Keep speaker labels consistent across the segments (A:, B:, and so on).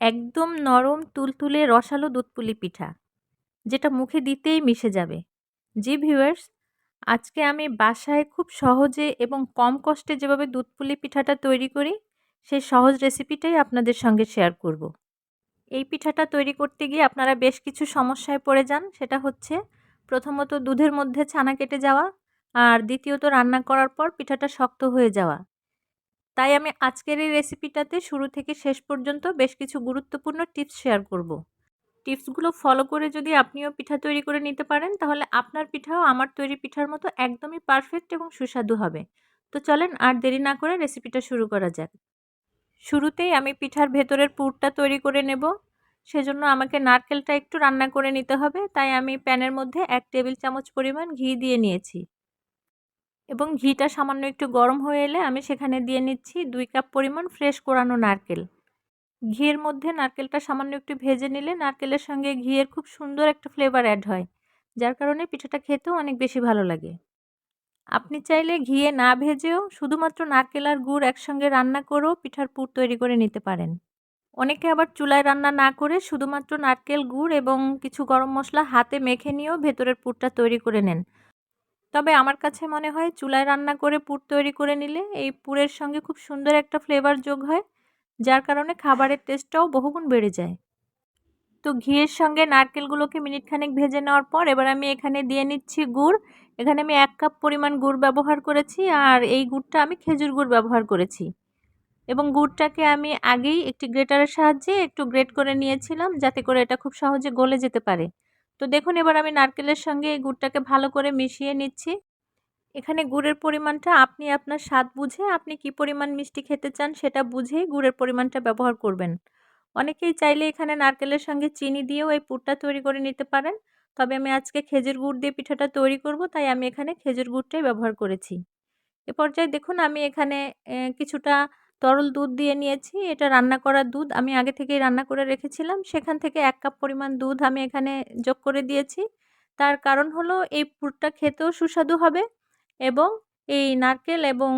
A: একদম নরম তুলতুলে রসালো দুধ পুলি পিঠা, যেটা মুখে দিতেই মিশে যাবে। জি ভিউয়ার্স, আজকে আমি বাসায় খুব সহজে এবং কম কষ্টে যেভাবে দুধ পুলি পিঠাটা তৈরি করি, সেই সহজ রেসিপিটাই আপনাদের সঙ্গে শেয়ার করব। এই পিঠাটা তৈরি করতে গিয়ে আপনারা বেশ কিছু সমস্যায় পড়ে যান। সেটা হচ্ছে প্রথমত দুধের মধ্যে ছানা কেটে যাওয়া, আর দ্বিতীয়ত রান্না করার পর পিঠাটা শক্ত হয়ে যাওয়া। তাই আমি আজকের এই রেসিপিটাতে শুরু থেকে শেষ পর্যন্ত বেশ কিছু গুরুত্বপূর্ণ টিপস শেয়ার করব। টিপসগুলো ফলো করে যদি আপনিও পিঠা তৈরি করে নিতে পারেন, তাহলে আপনার পিঠাও আমার তৈরি পিঠার মতো একদমই পারফেক্ট এবং সুস্বাদু হবে। তো চলেন আর দেরি না করে রেসিপিটা শুরু করা যাক। শুরুতেই আমি পিঠার ভেতরের পুরটা তৈরি করে নেব। সেজন্য আমাকে নারকেলটা একটু রান্না করে নিতে হবে, তাই আমি প্যানের মধ্যে 1 টেবিল চামচ পরিমাণ ঘি দিয়ে নিয়েছি এবং ঘিটা সামান্য একটু গরম হয়ে এলে আমি সেখানে দিয়ে নিচ্ছি 2 কাপ পরিমাণ ফ্রেশ কোরানো নারকেল। ঘিয়ের মধ্যে নারকেলটা সামান্য একটু ভেজে নিলে নারকেলের সঙ্গে ঘিয়ের খুব সুন্দর একটা ফ্লেভার অ্যাড হয়, যার কারণে পিঠাটা খেতেও অনেক বেশি ভালো লাগে। আপনি চাইলে ঘিয়ে না ভেজেও শুধুমাত্র নারকেল আর গুড় একসঙ্গে রান্না করেও পিঠার পুর তৈরি করে নিতে পারেন। অনেকে আবার চুলায় রান্না না করে শুধুমাত্র নারকেল গুড় এবং কিছু গরম মশলা হাতে মেখে নিয়েও ভেতরের পুরটা তৈরি করে নেন। তবে আমার কাছে মনে হয় চুলায় রান্না করে পুর তৈরি করে নিলে এই পুরের সঙ্গে খুব সুন্দর একটা ফ্লেভার যোগ হয়, যার কারণে খাবারের টেস্টটাও বহুগুণ বেড়ে যায়। তো ঘিয়ের সঙ্গে নারকেলগুলোকে মিনিট খানেক ভেজে নেওয়ার পর এবার আমি এখানে দিয়ে নিচ্ছি গুড়। এখানে আমি 1 কাপ পরিমাণ গুড় ব্যবহার করেছি, আর এই গুড়টা আমি খেজুর গুড় ব্যবহার করেছি এবং গুড়টাকে আমি আগেই একটি গ্রেটারের সাহায্যে একটু গ্রেট করে নিয়েছিলাম, যাতে করে এটা খুব সহজে গলে যেতে পারে। তো দেখুন, এবার আমি নারকেলের সঙ্গে এই গুড়টাকে ভালো করে মিশিয়ে নিচ্ছি। এখানে গুড়ের পরিমাণটা আপনি আপনার স্বাদ বুঝে, আপনি কি পরিমাণ মিষ্টি খেতে চান সেটা বুঝেই গুড়ের পরিমাণটা ব্যবহার করবেন। অনেকেই চাইলে এখানে নারকেলের সঙ্গে চিনি দিয়েও এই পুরটা তৈরি করে নিতে পারেন। তবে আমি আজকে খেজুর গুড় দিয়ে পিঠাটা তৈরি করব, তাই আমি এখানে খেজুর গুড়টাই ব্যবহার করেছি। এ পর্যায়ে দেখুন, আমি এখানে কিছুটা তরল দুধ দিয়ে নিয়েছি। এটা রান্না করা দুধ, আমি আগে থেকেই রান্না করে রেখেছিলাম। সেখান থেকে 1 কাপ পরিমাণ দুধ আমি এখানে যোগ করে দিয়েছি। তার কারণ হলো এই পুরটা খেতেও সুস্বাদু হবে এবং এই নারকেল এবং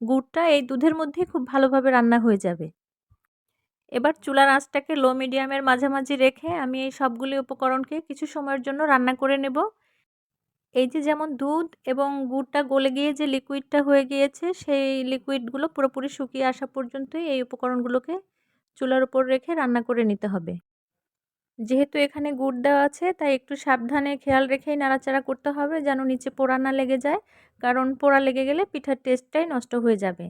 A: গুড়টা এই দুধের মধ্যেই খুব ভালোভাবে রান্না হয়ে যাবে। এবার চুলার আঁচটাকে লো মিডিয়ামের মাঝামাঝি রেখে আমি এই সবগুলি উপকরণকে কিছু সময়ের জন্য রান্না করে নেব। এই যে যেমন দুধ এবং গুড়টা গলে গিয়ে যে লিকুইডটা হয়ে গিয়েছে, সেই লিকুইডগুলো পুরোপুরি শুকিয়ে আসা পর্যন্তই এই উপকরণগুলোকে চুলার উপর রেখে রান্না করে নিতে হবে। যেহেতু এখানে গুড় দেওয়া আছে, তাই একটু সাবধানে খেয়াল রেখেই নাড়াচাড়া করতে হবে যেন নিচে পোড়া না লেগে যায়, কারণ পোড়া লেগে গেলে পিঠার টেস্টটাই নষ্ট হয়ে যাবে।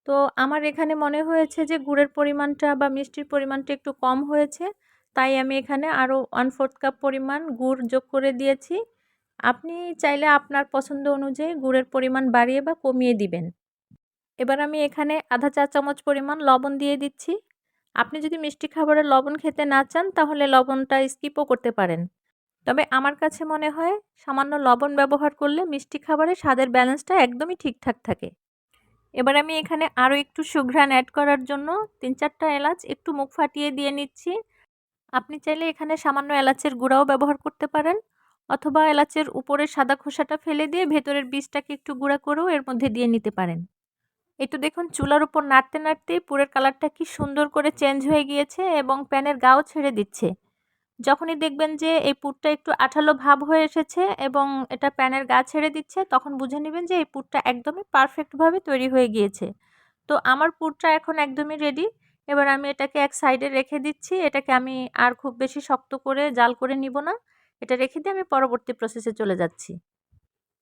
A: তো আমার এখানে মনে হয়েছে যে গুড়ের পরিমাণটা বা মিষ্টির পরিমাণটা একটু কম হয়েছে, তাই আমি এখানে আরও 1/4 কাপ পরিমাণ গুড় যোগ করে দিয়েছি। আপনি চাইলে আপনার পছন্দ অনুযায়ী গুড়ের পরিমাণ বাড়িয়ে বা কমিয়ে দিবেন। এবার আমি এখানে আধা চা চামচ পরিমাণ লবণ দিয়ে দিচ্ছি। আপনি যদি মিষ্টি খাবারে লবণ খেতে না চান, তাহলে লবণটা স্কিপও করতে পারেন। তবে আমার কাছে মনে হয় সামান্য লবণ ব্যবহার করলে মিষ্টি খাবারে স্বাদের ব্যালেন্সটা একদমই ঠিকঠাক থাকে। এবার আমি এখানে আরও একটু সুঘ্রাণ অ্যাড করার জন্য 3-4টা এলাচ একটু মুখ ফাটিয়ে দিয়ে নিচ্ছি। আপনি চাইলে এখানে সামান্য এলাচের গুঁড়াও ব্যবহার করতে পারেন, অথবা এলাচের উপরের সাদা খোসাটা ফেলে দিয়ে ভেতরের বীজটাকে একটু গুঁড়া করেও এর মধ্যে দিয়ে নিতে পারেন। এই তো দেখুন, চুলার উপর নাড়তে নাড়তেই পুরের কালারটা কি সুন্দর করে চেঞ্জ হয়ে গিয়েছে এবং প্যানের গাও ছেড়ে দিচ্ছে। যখনই দেখবেন যে এই পুরটা একটু আঠালো ভাব হয়ে এসেছে এবং এটা প্যানের গা ছেড়ে দিচ্ছে, তখন বুঝে নেবেন যে এই পুরটা একদমই পারফেক্টভাবে তৈরি হয়ে গিয়েছে। তো আমার পুরটা এখন একদমই রেডি। এবার আমি এটাকে এক সাইডে রেখে দিচ্ছি। এটাকে আমি আর খুব বেশি শক্ত করে জাল করে নিব না। এটা রেখে দিয়ে আমি পরবর্তী প্রসেসে চলে যাচ্ছি।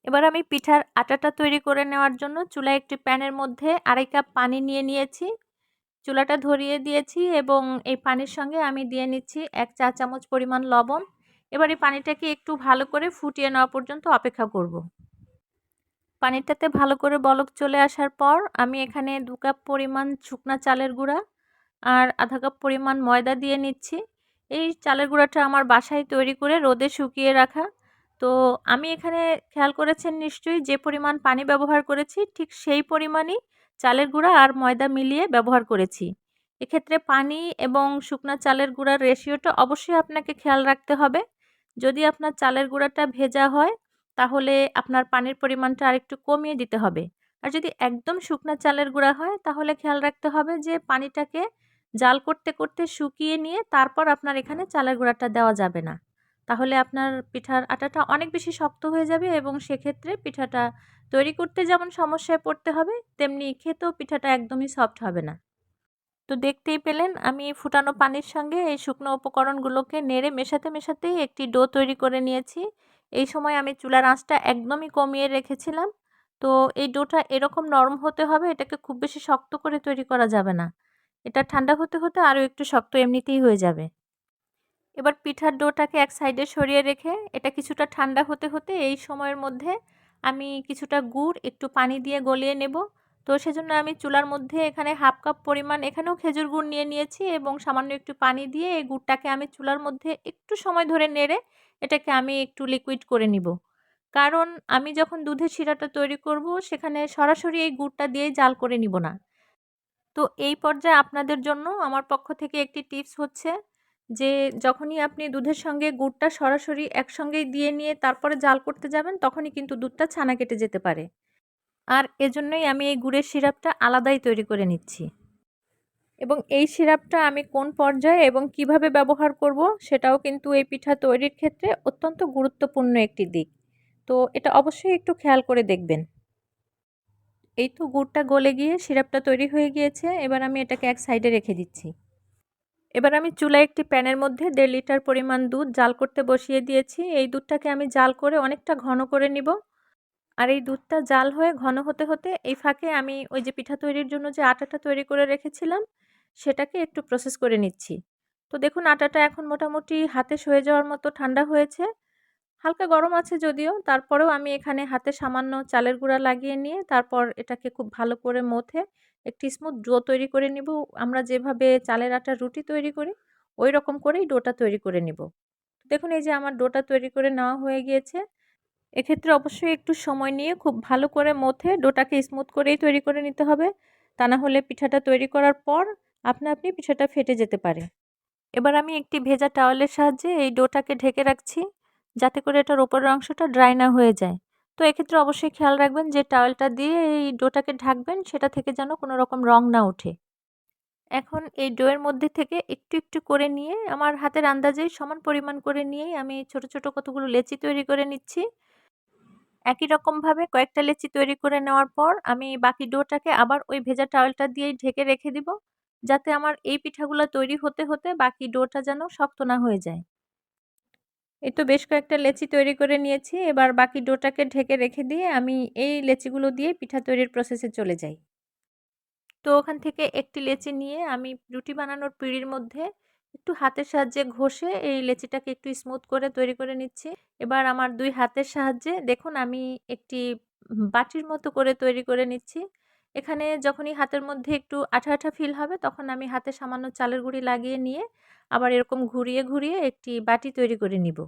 A: এবার আমি পিঠার আটাটা তৈরি করে নেওয়ার জন্য চুলায় একটি প্যানের মধ্যে 2.5 কাপ পানি নিয়ে নিয়েছি। চুলাটা ধরিয়ে দিয়েছি এবং এই পানির সঙ্গে আমি দিয়ে নিচ্ছি 1 চা চামচ পরিমাণ লবণ। এবার এই পানিটাকে একটু ভালো করে ফুটিয়ে নেওয়া পর্যন্ত অপেক্ষা করব। পানিটাতে ভালো করে বলক চলে আসার পর আমি এখানে 2 কাপ পরিমাণ শুকনা চালের গুঁড়া আর আধা কাপ পরিমাণ ময়দা দিয়ে নিচ্ছি। এই চালের গুঁড়াটা আমার বাসায় তৈরি করে রোদে শুকিয়ে রাখা। তো আমি এখানে খেয়াল করেছেন নিশ্চয়ই, যে পরিমাণ পানি ব্যবহার করেছি ঠিক সেই পরিমাণই চালের গুঁড়া আর ময়দা মিলিয়ে ব্যবহার করেছি। এক্ষেত্রে পানি এবং শুকনা চালের গুঁড়ার রেশিওটা অবশ্যই আপনাকে খেয়াল রাখতে হবে। যদি আপনার চালের গুঁড়াটা ভেজা হয়, তাহলে আপনার পানির পরিমাণটা আরেকটু কমিয়ে দিতে হবে। আর যদি একদম শুকনা চালের গুঁড়া হয়, তাহলে খেয়াল রাখতে হবে যে পানিটাকে জাল করতে করতে শুকিয়ে নিয়ে তারপর আপনার এখানে চালের গুঁড়াটা দেওয়া যাবে না। তাহলে আপনার পিঠার আটাটা অনেক বেশি শক্ত হয়ে যাবে এবং সেক্ষেত্রে পিঠাটা তৈরি করতে যেমন সমস্যায় পড়তে হবে, তেমনি খেতেও পিঠাটা একদমই সফট হবে না। তো দেখতেই পেলেন আমি ফুটানো পানির সঙ্গে এই শুকনো উপকরণগুলোকে নেড়ে মেশাতেই একটি ডো তৈরি করে নিয়েছি। এই সময় আমি চুলার আঁচটা একদমই কমিয়ে রেখেছিলাম। তো এই ডোটা এরকম নরম হতে হবে, এটাকে খুব বেশি শক্ত করে তৈরি করা যাবে না। এটা ঠান্ডা হতে হতে আরও একটু শক্ত এমনিতেই হয়ে যাবে। এবার পিঠার ডোটাকে এক সাইডে সরিয়ে রেখে এটা কিছুটা ঠান্ডা হতে হতে এই সময়ের মধ্যে আমি কিছুটা গুড় একটু পানি দিয়ে গলিয়ে নেব। তো সেজন্য আমি চুলার মধ্যে এখানে হাফ কাপ পরিমাণ এখানেও খেজুর গুড় নিয়ে নিয়েছি এবং সামান্য একটু পানি দিয়ে এই গুড়টাকে আমি চুলার মধ্যে একটু সময় ধরে নেড়ে এটাকে আমি একটু লিকুইড করে নিব। কারণ আমি যখন দুধের শিরাটা তৈরি করব সেখানে সরাসরি এই গুড়টা দিয়েই জাল করে নিব না। তো এই পর্যায়ে আপনাদের জন্য আমার পক্ষ থেকে একটি টিপস হচ্ছে যে যখনই আপনি দুধের সঙ্গে গুড়টা সরাসরি একসঙ্গেই দিয়ে নিয়ে তারপরে জাল করতে যাবেন তখনই কিন্তু দুধটা ছানা কেটে যেতে পারে। আর এজন্যই আমি এই গুড়ের সিরাপটা আলাদাই তৈরি করে নিচ্ছি। এবং এই সিরাপটা আমি কোন পর্যায়ে এবং কিভাবে ব্যবহার করব সেটাও কিন্তু এই পিঠা তৈরির ক্ষেত্রে অত্যন্ত গুরুত্বপূর্ণ একটি দিক। তো এটা অবশ্যই একটু খেয়াল করে দেখবেন। এই তো গুড়টা গলে গিয়ে সিরাপটা তৈরি হয়ে গিয়েছে। এবার আমি এটাকে এক সাইডে রেখে দিচ্ছি। এবার আমি চুলায় একটি প্যানের মধ্যে 1.5 লিটার পরিমাণ দুধ জাল করতে বসিয়ে দিয়েছি। এই দুধটাকে আমি জাল করে অনেকটা ঘন করে নিব। আর এই দুধটা জাল হয়ে ঘন হতে হতে এই ফাঁকে আমি ওই যে পিঠা তৈরির জন্য যে আটাটা তৈরি করে রেখেছিলাম সেটাকে একটু প্রসেস করে নিচ্ছি। তো দেখুন আটাটা এখন মোটামুটি হাতে সয়ে যাওয়ার মতো ঠান্ডা হয়েছে। হালকা গরম আছে যদিও, তারপরেও আমি এখানে হাতে সামান্য চালের গুঁড়া লাগিয়ে নিয়ে তারপর এটাকে খুব ভালো করে মথে একটি স্মুথ ডো তৈরি করে নিব। আমরা যেভাবে চালের আটার রুটি তৈরি করি ওই রকম করেই ডোটা তৈরি করে নিব। দেখুন এই যে আমার ডোটা তৈরি করে নেওয়া হয়ে গিয়েছে। এক্ষেত্রে অবশ্যই একটু সময় নিয়ে খুব ভালো করে মথে ডোটাকে স্মুথ করেই তৈরি করে নিতে হবে, তা না হলে পিঠাটা তৈরি করার পর আপনা আপনি পিঠাটা ফেটে যেতে পারে। এবার আমি একটি ভেজা টাওয়ালের সাহায্যে এই ডোটাকে ঢেকে রাখছি যাতে করে এটার উপরের অংশটা ড্রাই না হয়ে যায়। তো এক্ষেত্রে অবশ্যই খেয়াল রাখবেন যে টাওয়েলটা দিয়ে এই ডোটাকে ঢাকবেন সেটা থেকে যেন কোনো রকম রং না ওঠে। এখন এই ডোয়ের মধ্যে থেকে একটু একটু করে নিয়ে আমার হাতের আন্দাজেই সমান পরিমাণ করে নিয়েই আমি ছোট ছোট কতগুলো লেচি তৈরি করে নিচ্ছি। একই রকমভাবে কয়েকটা লেচি তৈরি করে নেওয়ার পর আমি বাকি ডোটাকে আবার ওই ভেজা টাওয়েলটা দিয়েই ঢেকে রেখে দিব, যাতে আমার এই পিঠাগুলো তৈরি হতে হতে বাকি ডোটা যেন শক্ত না হয়ে যায়। এই তো বেশ কয়েকটা লেচি তৈরি করে নিয়েছি। এবার বাকি ডোটাকে ঢেকে রেখে দিয়ে আমি এই লেচিগুলো দিয়ে পিঠা তৈরির প্রসেসে চলে যাই। তো ওখান থেকে একটি লেচি নিয়ে আমি রুটি বানানোর পিঁড়ির মধ্যে একটু হাতের সাহায্যে ঘষে এই লেচিটাকে একটু স্মুথ করে তৈরি করে নিচ্ছি। এবার আমার 2 হাতের সাহায্যে দেখুন আমি একটি বাটির মতো করে তৈরি করে নিচ্ছি। এখানে যখনই হাতের মধ্যে একটু আঠা আঠা ফিল হবে তখন আমি হাতে সামান্য চালের গুঁড়ি লাগিয়ে নিয়ে আবার এরকম ঘুরিয়ে ঘুরিয়ে একটি বাটি তৈরি করে নিব।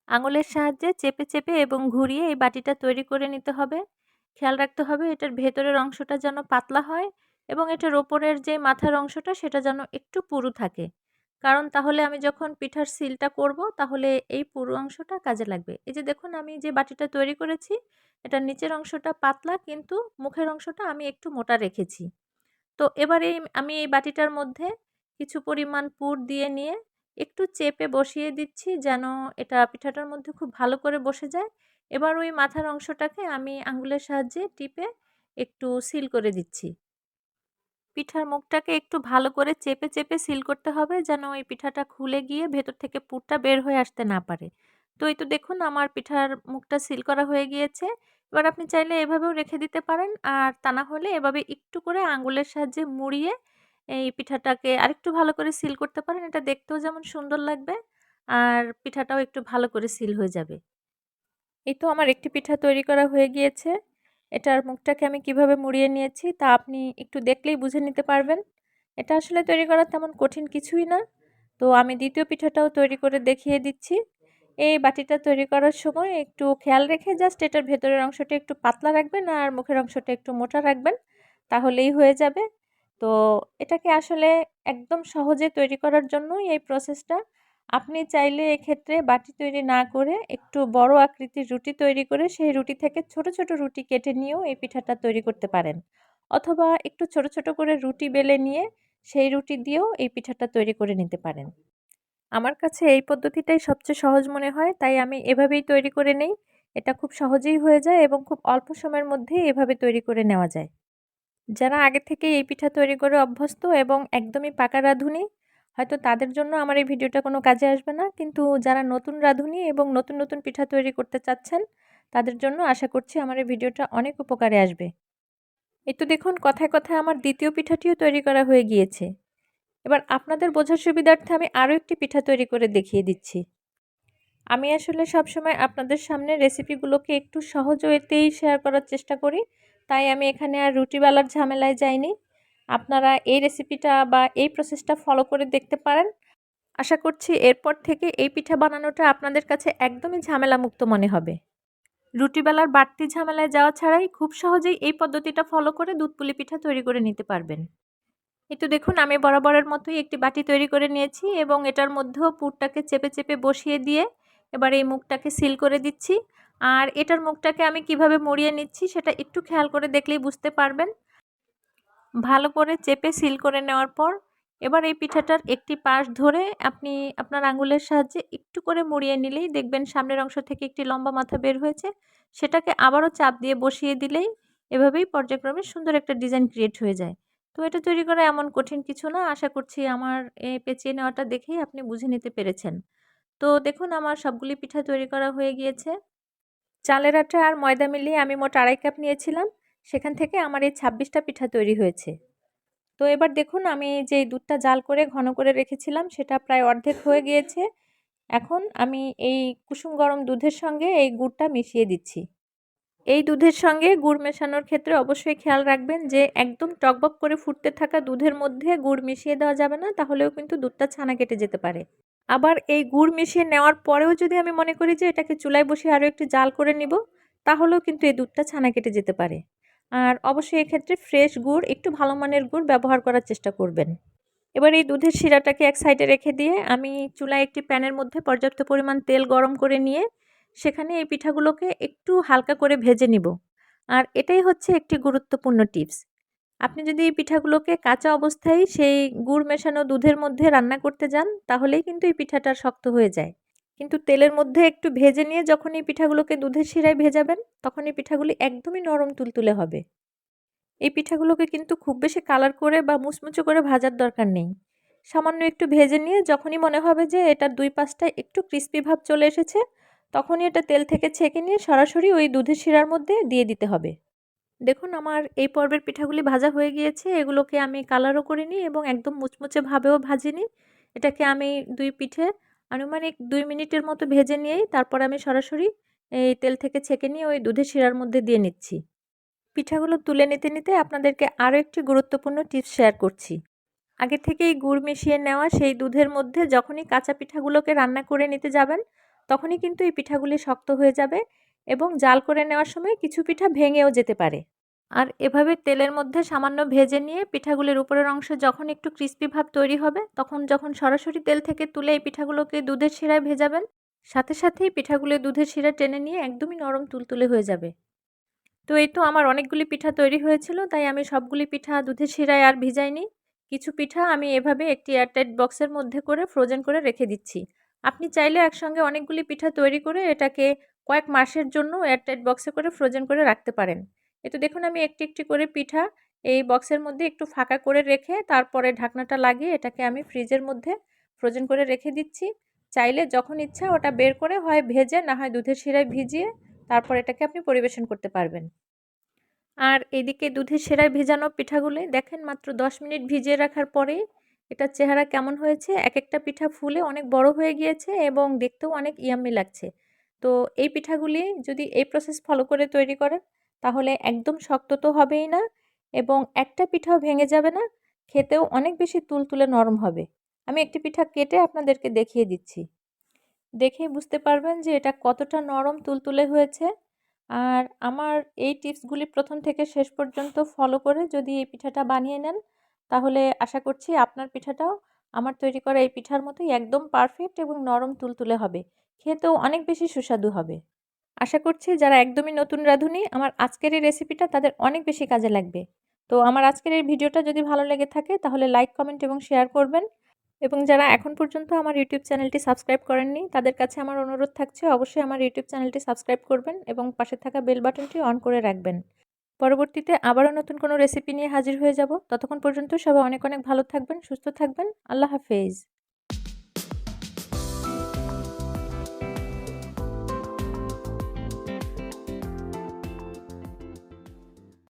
A: আঙুলের সাহায্যে চেপে চেপে এবং ঘুরিয়ে এই বাটিটা তৈরি করে নিতে হবে। খেয়াল রাখতে হবে এটার ভেতরের অংশটা যেন পাতলা হয় এবং এটার ওপরের যে মাথার অংশটা সেটা যেন একটু পুরু থাকে। কারণ তাহলে আমি যখন পিঠার সিলটা করব তাহলে এই পুরু অংশটা কাজে লাগবে। এই যে দেখুন আমি যে বাটিটা তৈরি করেছি এটার নিচের অংশটা পাতলা কিন্তু মুখের অংশটা আমি একটু মোটা রেখেছি। তো এবারে আমি এই বাটিটার মধ্যে কিছু পরিমাণ পুর দিয়ে নিয়ে একটু চেপে বসিয়ে দিচ্ছি যেন এটা পিঠাটার মধ্যে খুব ভালো করে বসে যায়। এবার ওই মাথার অংশটাকে আমি আঙ্গুলের সাহায্যে টিপে একটু সিল করে দিচ্ছি। পিঠার মুখটাকে একটু ভালো করে চেপে চেপে সিল করতে হবে যেন ওই পিঠাটা খুলে গিয়ে ভেতর থেকে পুরটা বের হয়ে আসতে না পারে। তো এই তো দেখুন আমার পিঠার মুখটা সিল করা হয়ে গিয়েছে। এবার আপনি চাইলে এভাবেও রেখে দিতে পারেন, আর তা না হলে এভাবে একটু করে আঙ্গুলের সাহায্যে মুড়িয়ে এই পিঠাটাকে আরেকটু ভালো করে সিল করতে পারেন। এটা দেখতেও যেমন সুন্দর লাগবে আর পিঠাটাও একটু ভালো করে সিল হয়ে যাবে। এই তো আমার একটি পিঠা তৈরি করা হয়ে গিয়েছে। এটার মুখটাকে আমি কিভাবে মুড়িয়ে নিয়েছি তা আপনি একটু দেখলেই বুঝে নিতে পারবেন। এটা আসলে তৈরি করা তেমন কঠিন কিছুই না। তো আমি দ্বিতীয় পিঠাটাও তৈরি করে দেখিয়ে দিচ্ছি। এই বাটিটা তৈরি করার সময় একটু খেয়াল রেখে জাস্ট এটার ভেতরের অংশটা একটু পাতলা রাখবেন আর মুখের অংশটা একটু মোটা রাখবেন, তাহলেই হয়ে যাবে। তো এটাকে আসলে একদম সহজে তৈরি করার জন্যই এই প্রসেসটা। আপনি চাইলে এক্ষেত্রে বাটি তৈরি না করে একটু বড় আকৃতির রুটি তৈরি করে সেই রুটি থেকে ছোট ছোট রুটি কেটে নিয়েও এই পিঠাটা তৈরি করতে পারেন। অথবা একটু ছোট ছোট করে রুটি বেলে নিয়ে সেই রুটি দিয়েও এই পিঠাটা তৈরি করে নিতে পারেন। আমার কাছে এই পদ্ধতিটাই সবচেয়ে সহজ মনে হয়, তাই আমি এভাবেই তৈরি করে নেই। এটা খুব সহজেই হয়ে যায় এবং খুব অল্প সময়ের মধ্যেই এভাবে তৈরি করে নেওয়া যায়। যারা আগে থেকেই এই পিঠা তৈরি করে অভ্যস্ত এবং একদমই পাকা রাঁধুনি, হয়তো তাদের জন্য আমার এই ভিডিওটা কোনো কাজে আসবে না। কিন্তু যারা নতুন রাঁধুনি এবং নতুন নতুন পিঠা তৈরি করতে চাচ্ছেন, তাদের জন্য আশা করছি আমার এই ভিডিওটা অনেক উপকারে আসবে। এই তো দেখুন কথায় কথায় আমার দ্বিতীয় পিঠাটিও তৈরি করা হয়ে গিয়েছে। এবার আপনাদের বোঝার সুবিধার্থে আমি আরও একটি পিঠা তৈরি করে দেখিয়ে দিচ্ছি। আমি আসলে সবসময় আপনাদের সামনে রেসিপিগুলোকে একটু সহজ ওয়েতেই শেয়ার করার চেষ্টা করি, তাই আমি এখানে আর রুটি বেলার ঝামেলায় যাইনি। আপনারা এই রেসিপিটা বা এই প্রসেসটা ফলো করে দেখতে পারেন। আশা করছি এরপর থেকে এই পিঠা বানানোটা আপনাদের কাছে একদমই ঝামেলামুক্ত মনে হবে। রুটি বেলার বাড়তি ঝামেলায় যাওয়া ছাড়াই খুব সহজেই এই পদ্ধতিটা ফলো করে দুধ পুলি পিঠা তৈরি করে নিতে পারবেন। এই তো দেখুন আমি বরাবরের মতোই একটি বাটি তৈরি করে নিয়েছি এবং এটার মধ্যেও পুরটাকে চেপে চেপে বসিয়ে দিয়ে এবার এই মুখটাকে সিল করে দিচ্ছি। আর এটার মুখটাকে আমি কিভাবে মুড়িয়ে নিচ্ছি সেটা একটু খেয়াল করে দেখলেই বুঝতে পারবেন। ভালো করে চেপে সিল করে নেওয়ার পর এবার এই পিঠাটার একটি পাশ ধরে আপনি আপনার আঙুলের সাহায্যে একটু করে মুড়িয়ে নিলেই দেখবেন সামনের অংশ থেকে একটি লম্বা মাথা বের হয়েছে। সেটাকে আবারও চাপ দিয়ে বসিয়ে দিলেই এভাবেই পর্যায়ক্রমে সুন্দর একটা ডিজাইন ক্রিয়েট হয়ে যায়। তো এটা তৈরি করা এমন কঠিন কিছু না। আশা করছি আমার পেঁচিয়ে নেওয়াটা দেখেই আপনি বুঝে নিতে পেরেছেন। তো দেখুন আমার সবগুলি পিঠা তৈরি করা হয়ে গিয়েছে। চালের আটা আর ময়দা মিলিয়ে আমি মোট 2.5 কাপ নিয়েছিলাম। সেখান থেকে আমার এই 26টা পিঠা তৈরি হয়েছে। তো এবার দেখুন আমি যেই দুধটা জাল করে ঘন করে রেখেছিলাম সেটা প্রায় অর্ধেক হয়ে গিয়েছে। এখন আমি এই কুসুম গরম দুধের সঙ্গে এই গুড়টা মিশিয়ে দিচ্ছি। এই দুধের সঙ্গে গুড় মেশানোর ক্ষেত্রে অবশ্যই খেয়াল রাখবেন যে একদম টকবক করে ফুটতে থাকা দুধের মধ্যে গুড় মিশিয়ে দেওয়া যাবে না, তাহলেও কিন্তু দুধটা ছানা কেটে যেতে পারে। আবার এই গুড় মিশিয়ে নেওয়ার পরেও যদি আমি মনে করি যে এটাকে চুলায় বসিয়ে আরও একটু জাল করে নিব, তাহলেও কিন্তু এই দুধটা ছানা কেটে যেতে পারে। আর অবশ্যই এক্ষেত্রে ফ্রেশ গুড়, একটু ভালো মানের গুড় ব্যবহার করার চেষ্টা করবেন। এবার এই দুধের শিরাটাকে এক সাইডে রেখে দিয়ে আমি চুলায় একটি প্যানের মধ্যে পর্যাপ্ত পরিমাণ তেল গরম করে নিয়ে সেখানে এই পিঠাগুলোকে একটু হালকা করে ভেজে নিব। আর এটাই হচ্ছে একটি গুরুত্বপূর্ণ টিপস। আপনি যদি এই পিঠাগুলোকে কাঁচা অবস্থায় সেই গুড় মেশানো দুধের মধ্যে রান্না করতে যান, তাহলেই কিন্তু এই পিঠাটা শক্ত হয়ে যায়। কিন্তু তেলের মধ্যে একটু ভেজে নিয়ে যখন এই পিঠাগুলোকে দুধের শিরায় ভেজাবেন, তখন এই পিঠাগুলি একদমই নরম তুলতুলে হবে। এই পিঠাগুলোকে কিন্তু খুব বেশি কালার করে বা মুচমুচে করে ভাজার দরকার নেই। সামান্য একটু ভেজে নিয়ে যখনই মনে হবে যে এটার দুই পাশটায় একটু ক্রিস্পি ভাব চলে এসেছে, তখনই এটা তেল থেকে ছেঁকে নিয়ে সরাসরি ওই দুধের শিরার মধ্যে দিয়ে দিতে হবে। দেখুন আমার এই পর্বের পিঠাগুলি ভাজা হয়ে গিয়েছে। এগুলোকে আমি কালারও করিনি এবং একদম মুচমুচে ভাবেও ভাজিনি। এটাকে আমি দুই পিঠে আনুমানিক 2 মিনিটের মতো ভেজে নিয়েই তারপর আমি সরাসরি এই তেল থেকে ছেঁকে নিয়ে ওই দুধের শিরার মধ্যে দিয়ে নিচ্ছি। পিঠাগুলো তুলে নিতে নিতে আপনাদেরকে আরও একটি গুরুত্বপূর্ণ টিপস শেয়ার করছি। আগে থেকেই গুড় মিশিয়ে নেওয়া সেই দুধের মধ্যে যখনই কাঁচা পিঠাগুলোকে রান্না করে নিতে যাবেন, তখনই কিন্তু এই পিঠাগুলি শক্ত হয়ে যাবে এবং জাল করে নেওয়ার সময় কিছু পিঠা ভেঙেও যেতে পারে। আর এভাবে তেলের মধ্যে সামান্য ভেজে নিয়ে পিঠাগুলির উপরের অংশ যখন একটু ক্রিস্পি ভাব তৈরি হবে, তখন যখন সরাসরি তেল থেকে তুলে এই পিঠাগুলোকে দুধের শিরায় ভেজাবেন, সাথে সাথেই পিঠাগুলো দুধের শিরা টেনে নিয়ে একদমই নরম তুলতুলে হয়ে যাবে। তো এই তো আমার অনেকগুলি পিঠা তৈরি হয়েছিল, তাই আমি সবগুলি পিঠা দুধের শিরায় আর ভিজাইনি। কিছু পিঠা আমি এভাবে একটি এয়ারটাইট বক্সের মধ্যে করে ফ্রোজেন করে রেখে দিচ্ছি। আপনি চাইলে একসঙ্গে অনেকগুলি পিঠা তৈরি করে এটাকে কয়েক মাসের জন্য এয়ারটাইট বক্সে করে ফ্রোজেন করে রাখতে পারেন। এই তো দেখুন আমি একটি একটি করে পিঠা এই বক্সের মধ্যে একটু ফাঁকা করে রেখে তারপরে ঢাকনাটা লাগিয়ে এটাকে আমি ফ্রিজের মধ্যে ফ্রোজেন করে রেখে দিচ্ছি। চাইলে যখন ইচ্ছা ওটা বের করে হয় ভেজে না হয় দুধের শিরায় ভিজিয়ে তারপর এটাকে আপনি পরিবেশন করতে পারবেন। আর এদিকে দুধের শিরায় ভেজানো পিঠাগুলি দেখেন মাত্র 10 মিনিট ভিজিয়ে রাখার পরেই এটার চেহারা কেমন হয়েছে। এক একটা পিঠা ফুলে অনেক বড় হয়ে গিয়েছে এবং দেখতেও অনেক ইয়াম্মি লাগছে। তো এই পিঠাগুলি যদি এই প্রসেস ফলো করে তৈরি করেন, তাহলে একদম শক্ত তো হবেই না এবং একটা পিঠাও ভেঙে যাবে না, খেতেও অনেক বেশি তুলতুলে নরম হবে। আমি একটি পিঠা কেটে আপনাদেরকে দেখিয়ে দিচ্ছি। দেখেই বুঝতে পারবেন যে এটা কতটা নরম তুলতুলে হয়েছে। আর আমার এই টিপসগুলি প্রথম থেকে শেষ পর্যন্ত ফলো করে যদি এই পিঠাটা বানিয়ে নেন, তাহলে আশা করছি আপনার পিঠাটাও আমার তৈরি করা এই পিঠার মতোই একদম পারফেক্ট এবং নরম তুলতুলে হবে। খেতেও অনেক বেশি সুস্বাদু হবে। আশা করছি যারা একদমই নতুন রাঁধুনি আমার আজকের এই রেসিপিটা তাদের অনেক বেশি কাজে লাগবে। তো আমার আজকের এই ভিডিওটা যদি ভালো লেগে থাকে তাহলে লাইক, কমেন্ট এবং শেয়ার করবেন। এবং যারা এখন পর্যন্ত আমার ইউটিউব চ্যানেলটি সাবস্ক্রাইব করেননি তাদের কাছে আমার অনুরোধ থাকছে অবশ্যই আমার ইউটিউব চ্যানেলটি সাবস্ক্রাইব করবেন এবং পাশে থাকা বেল বাটনটি অন করে রাখবেন। পরবর্তীতে আবারও নতুন কোনো রেসিপি নিয়ে হাজির হয়ে যাব। ততক্ষণ পর্যন্ত সবাই অনেক অনেক ভালো থাকবেন, সুস্থ থাকবেন। আল্লাহ হাফেজ।